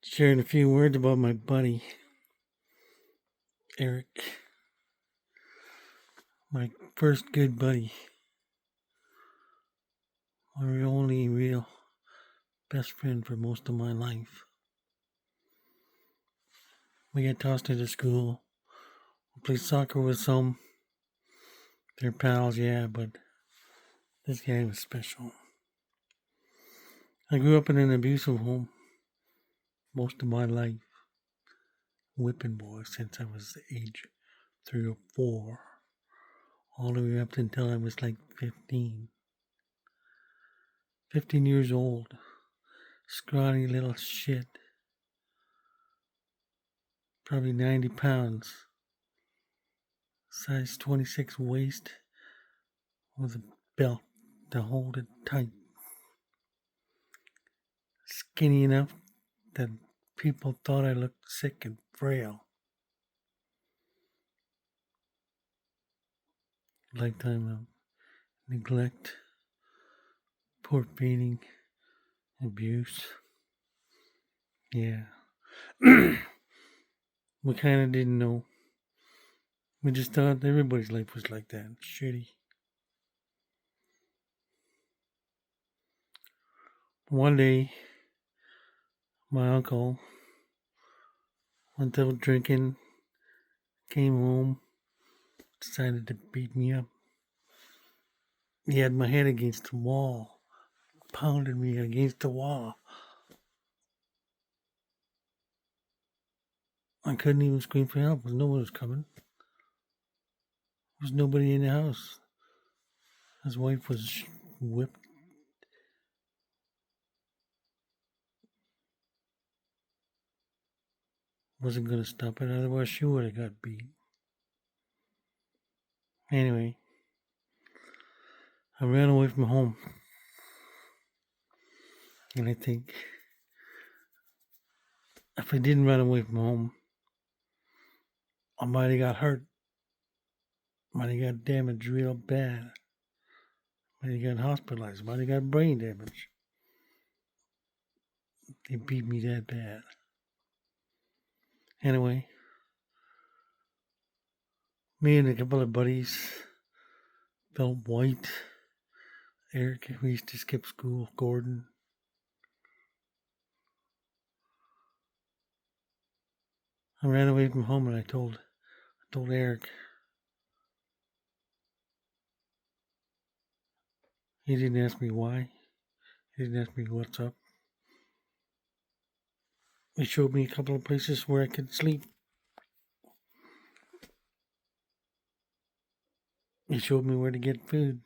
Sharing a few words about my buddy, Eric. My first good buddy. My only real best friend for most of my life. We got tossed into school. We played soccer with some. They're pals, yeah, but this guy was special. I grew up in an abusive home most of my life. Whipping boys since I was the age 3 or 4. All the way up until I was like 15. 15 years old. Scrawny little shit. Probably 90 pounds. Size 26 waist with a belt to hold it tight. Skinny enough that people thought I looked sick and frail. Lifetime of neglect, poor feeding, abuse. Yeah. We kind of didn't know. We just thought everybody's life was like that. Shitty. One day, my uncle went out drinking, came home, decided to beat me up. He had my head against the wall, pounded me against the wall. I couldn't even scream for help because no one was coming. There was nobody in the house. His wife was whipped. Wasn't going to stop it, otherwise she would have got beat. Anyway, I ran away from home. And I think if I didn't run away from home, I might have got hurt. Might have got damaged real bad. Might have got hospitalized. Might have got brain damage. They beat me that bad. Anyway, me and a couple of buddies felt white. Eric, we used to skip school. Gordon. I ran away from home and I told Eric. He didn't ask me why. He didn't ask me what's up. He showed me a couple of places where I could sleep. He showed me where to get food.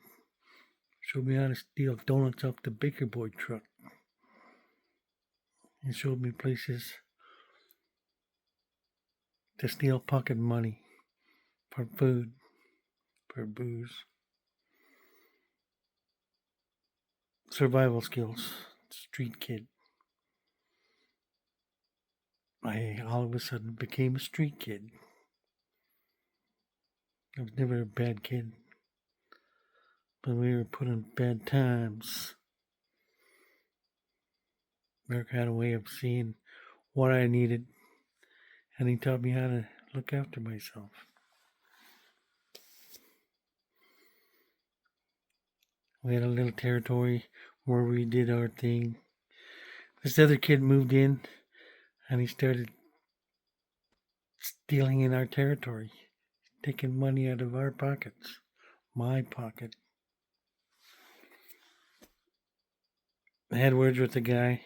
Showed me how to steal donuts off the Baker Boy truck. He showed me places to steal pocket money for food, for booze. Survival skills. Street kid. I all of a sudden became a street kid. I was never a bad kid. But we were put in bad times. Eric had a way of seeing what I needed, and he taught me how to look after myself. We had a little territory where we did our thing. This other kid moved in, and he started stealing in our territory, taking money out of our pockets, my pocket. I had words with the guy.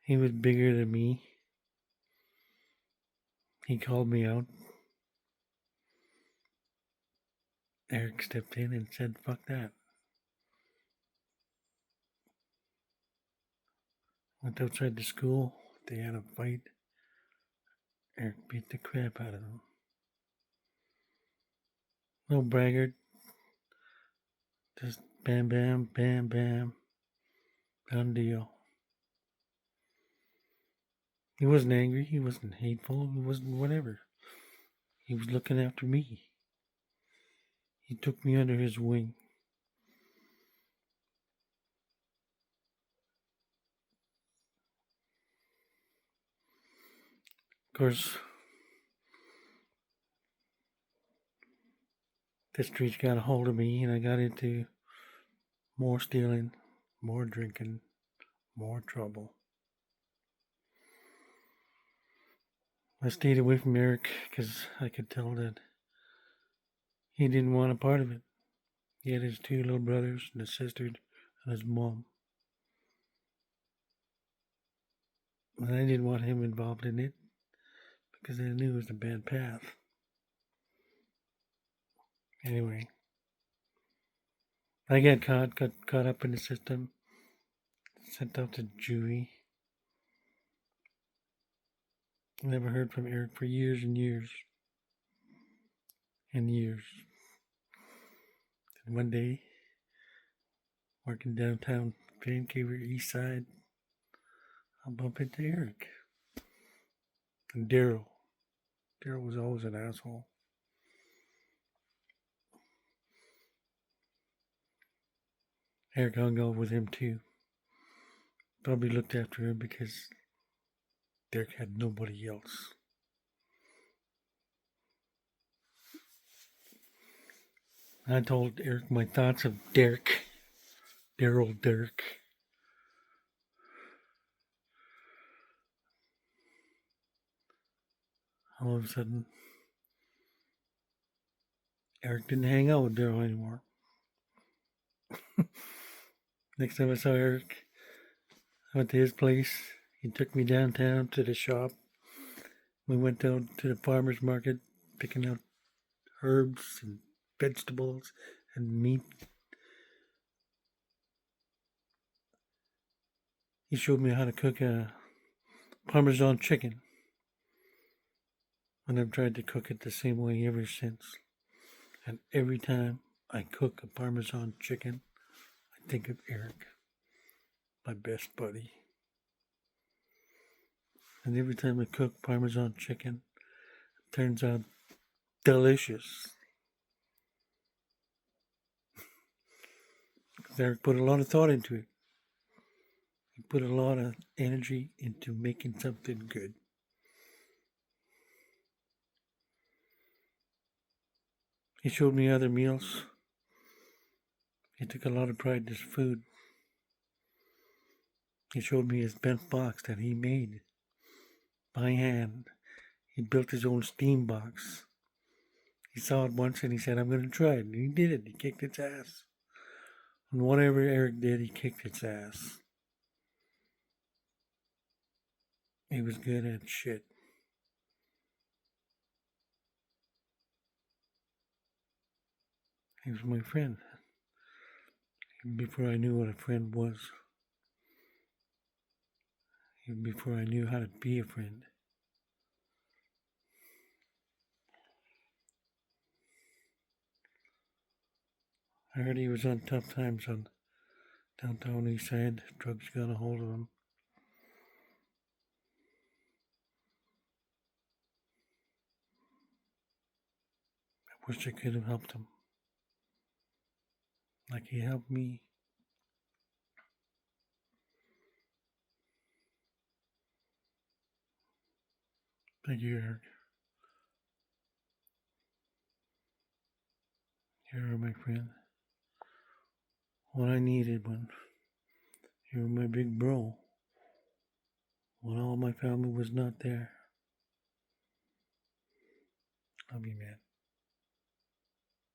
He was bigger than me. He called me out. Eric stepped in and said, "Fuck that." Went outside the school. They had a fight. Eric beat the crap out of him. No braggart. Just bam, bam, bam, bam. Done deal. He wasn't angry. He wasn't hateful. He wasn't whatever. He was looking after me. He took me under his wing. Of course, the streets got a hold of me, and I got into more stealing, more drinking, more trouble. I stayed away from Eric because I could tell that he didn't want a part of it. He had his 2 little brothers and a sister and his mom. And I didn't want him involved in it because I knew it was a bad path. Anyway, I got caught up in the system, sent out to juvie. Never heard from Eric for years and years and years. And one day, working downtown Vancouver East Side, I bump into Eric. And Daryl. Daryl was always an asshole. Eric hung out with him too. Probably looked after him because Derek had nobody else. I told Eric my thoughts of Derek. Daryl Derek. All of a sudden, Eric didn't hang out with Daryl anymore. Next time I saw Eric, I went to his place. He took me downtown to the shop. We went down to the farmer's market, picking out herbs and vegetables and meat. He showed me how to cook a Parmesan chicken. And I've tried to cook it the same way ever since. And every time I cook a Parmesan chicken, I think of Eric, my best buddy. And every time I cook Parmesan chicken, it turns out delicious. Eric put a lot of thought into it. He put a lot of energy into making something good. He showed me other meals. He took a lot of pride in his food. He showed me his bent box that he made by hand. He built his own steam box. He saw it once and he said, I'm going to try it. And he did it. He kicked its ass. And whatever Eric did, he kicked its ass. He was good at shit. He was my friend. Even before I knew what a friend was. Even before I knew how to be a friend. I heard he was on tough times on downtown East Side. Drugs got a hold of him. I wish I could have helped him. Like he helped me. Thank you, Eric. You were my friend. When I needed one. You were my big bro. When all my family was not there. Love you, man.